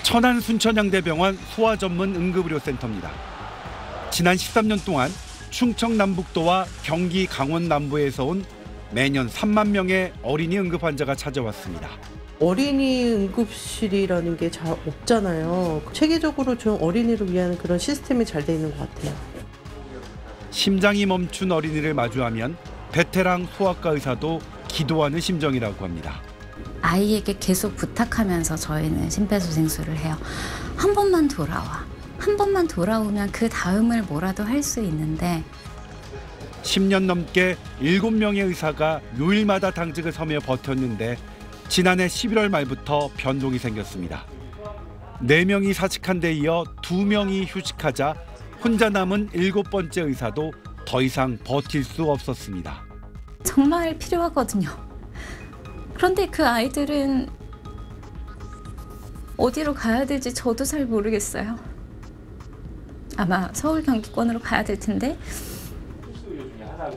천안 순천향대병원 소아전문 응급의료센터입니다. 지난 13년 동안 충청 남북도와 경기 강원 남부에서 온 매년 3만 명의 어린이 응급 환자가 찾아왔습니다. 어린이 응급실이라는 게 잘 없잖아요. 체계적으로 좀 어린이를 위한 그런 시스템이 잘 돼 있는 것 같아요. 심장이 멈춘 어린이를 마주하면 베테랑 소아과 의사도 기도하는 심정이라고 합니다. 아이에게 계속 부탁하면서 저희는 심폐소생술을 해요. 한 번만 돌아와. 한 번만 돌아오면 그 다음을 뭐라도 할 수 있는데 10년 넘게 7명의 의사가 요일마다 당직을 서며 버텼는데 지난해 11월 말부터 변동이 생겼습니다. 4명이 사직한 데 이어 2명이 휴직하자 혼자 남은 7번째 의사도 더 이상 버틸 수 없었습니다. 정말 필요하거든요. 그런데 그 아이들은 어디로 가야 될지 저도 잘 모르겠어요. 아마 서울 경기권으로 가야 될 텐데.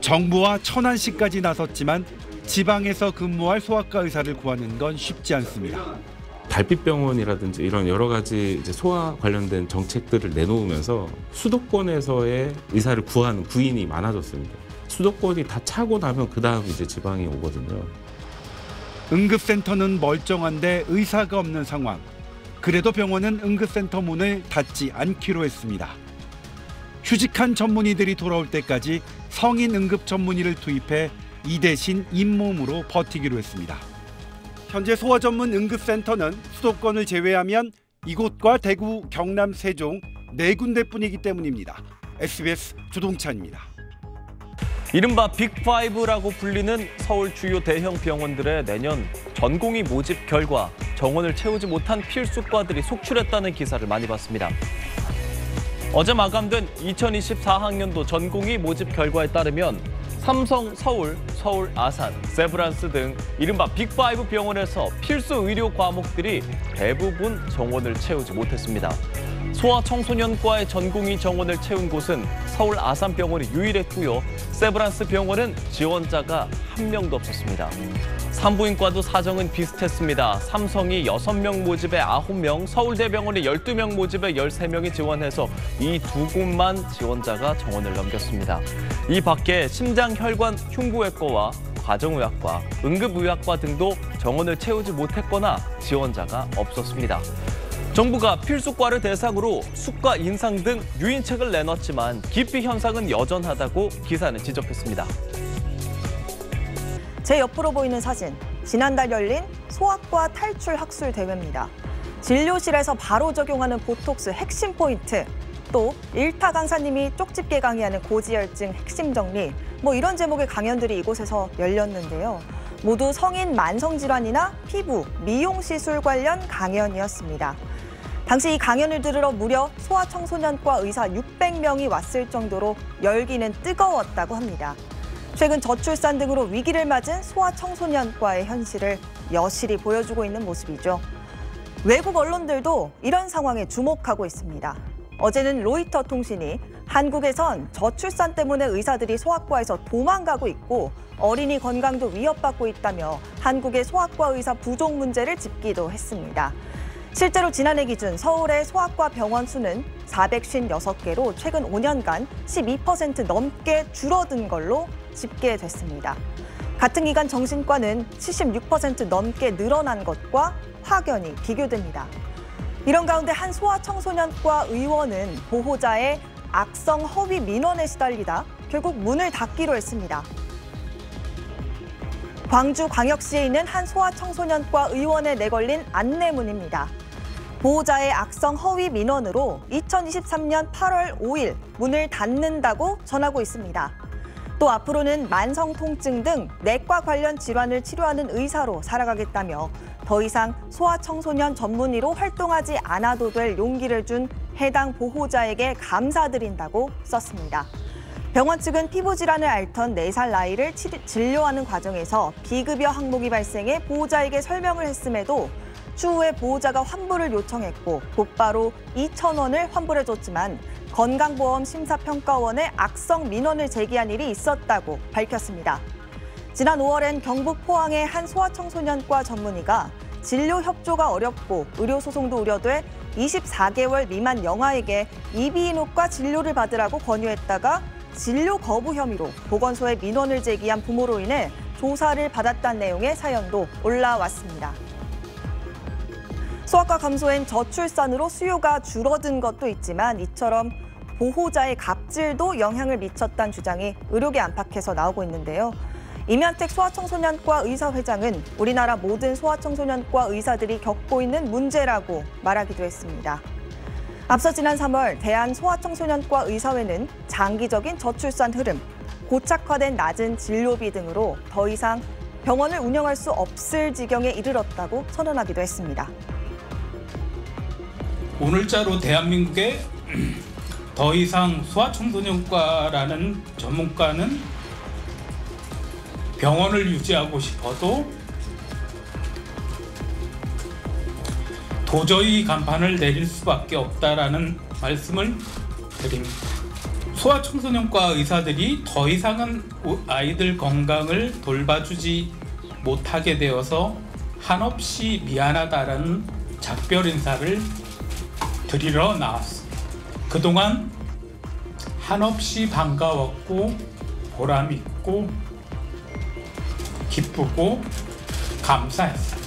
정부와 천안시까지 나섰지만 지방에서 근무할 소아과 의사를 구하는 건 쉽지 않습니다. 달빛병원이라든지 이런 여러 가지 이제 소아 관련된 정책들을 내놓으면서 수도권에서의 의사를 구하는 구인이 많아졌습니다. 수도권이 다 차고 나면 그 다음 이제 지방이 오거든요. 응급센터는 멀쩡한데 의사가 없는 상황. 그래도 병원은 응급센터 문을 닫지 않기로 했습니다. 휴직한 전문의들이 돌아올 때까지 성인 응급 전문의를 투입해 이 대신 잇몸으로 버티기로 했습니다. 현재 소아 전문 응급센터는 수도권을 제외하면 이곳과 대구, 경남, 세종 4군데뿐이기 때문입니다. SBS 조동찬입니다. 이른바 빅5라고 불리는 서울 주요 대형 병원들의 내년 전공의 모집 결과 정원을 채우지 못한 필수과들이 속출했다는 기사를 많이 봤습니다. 어제 마감된 2024학년도 전공의 모집 결과에 따르면 삼성 서울, 서울 아산, 세브란스 등 이른바 빅5 병원에서 필수 의료 과목들이 대부분 정원을 채우지 못했습니다. 소아청소년과의 전공의 정원을 채운 곳은 서울 아산병원이 유일했고요. 세브란스 병원은 지원자가 1명도 없었습니다. 산부인과도 사정은 비슷했습니다. 삼성이 6명 모집에 9명, 서울대병원이 12명 모집에 13명이 지원해서 이 두 곳만 지원자가 정원을 넘겼습니다. 이 밖에 심장혈관 흉부외과와 가정의학과, 응급의학과 등도 정원을 채우지 못했거나 지원자가 없었습니다. 정부가 필수과를 대상으로 수가 인상 등 유인책을 내놨지만 기피 현상은 여전하다고 기사는 지적했습니다. 제 옆으로 보이는 사진, 지난달 열린 소아과 탈출 학술 대회입니다. 진료실에서 바로 적용하는 보톡스 핵심 포인트, 또 일타 강사님이 쪽집게 강의하는 고지혈증 핵심 정리, 이런 제목의 강연들이 이곳에서 열렸는데요. 모두 성인 만성질환이나 피부, 미용시술 관련 강연이었습니다. 당시 이 강연을 들으러 무려 소아청소년과 의사 600명이 왔을 정도로 열기는 뜨거웠다고 합니다. 최근 저출산 등으로 위기를 맞은 소아청소년과의 현실을 여실히 보여주고 있는 모습이죠. 외국 언론들도 이런 상황에 주목하고 있습니다. 어제는 로이터 통신이 한국에선 저출산 때문에 의사들이 소아과에서 도망가고 있고 어린이 건강도 위협받고 있다며 한국의 소아과 의사 부족 문제를 짚기도 했습니다. 실제로 지난해 기준 서울의 소아과 병원 수는 456개로 최근 5년간 12% 넘게 줄어든 걸로 집계됐습니다. 같은 기간 정신과는 76% 넘게 늘어난 것과 확연히 비교됩니다. 이런 가운데 한 소아청소년과 의원은 보호자의 악성 허위 민원에 시달리다 결국 문을 닫기로 했습니다. 광주광역시에 있는 한 소아청소년과 의원에 내걸린 안내문입니다. 보호자의 악성 허위 민원으로 2023년 8월 5일 문을 닫는다고 전하고 있습니다. 또 앞으로는 만성 통증 등 내과 관련 질환을 치료하는 의사로 살아가겠다며 더 이상 소아청소년 전문의로 활동하지 않아도 될 용기를 준 해당 보호자에게 감사드린다고 썼습니다. 병원 측은 피부 질환을 앓던 4살 나이를 진료하는 과정에서 비급여 항목이 발생해 보호자에게 설명을 했음에도 추후에 보호자가 환불을 요청했고 곧바로 2,000원을 환불해줬지만 건강보험 심사평가원에 악성 민원을 제기한 일이 있었다고 밝혔습니다. 지난 5월엔 경북 포항의 한 소아청소년과 전문의가 진료 협조가 어렵고 의료 소송도 우려돼 24개월 미만 영아에게 이비인후과 진료를 받으라고 권유했다가 진료 거부 혐의로 보건소에 민원을 제기한 부모로 인해 조사를 받았다는 내용의 사연도 올라왔습니다. 소아과 감소엔 저출산으로 수요가 줄어든 것도 있지만 이처럼 보호자의 갑질도 영향을 미쳤다는 주장이 의료계 안팎에서 나오고 있는데요. 임현택 소아청소년과 의사회장은 우리나라 모든 소아청소년과 의사들이 겪고 있는 문제라고 말하기도 했습니다. 앞서 지난 3월 대한소아청소년과 의사회는 장기적인 저출산 흐름, 고착화된 낮은 진료비 등으로 더 이상 병원을 운영할 수 없을 지경에 이르렀다고 선언하기도 했습니다. 오늘자로 대한민국에 더 이상 소아청소년과라는 전문가는 병원을 유지하고 싶어도 도저히 간판을 내릴 수밖에 없다라는 말씀을 드립니다. 소아청소년과 의사들이 더 이상은 아이들 건강을 돌봐주지 못하게 되어서 한없이 미안하다라는 작별 인사를 드리러 나왔습니다. 그동안 한없이 반가웠고 보람 있고 기쁘고 감사했습니다.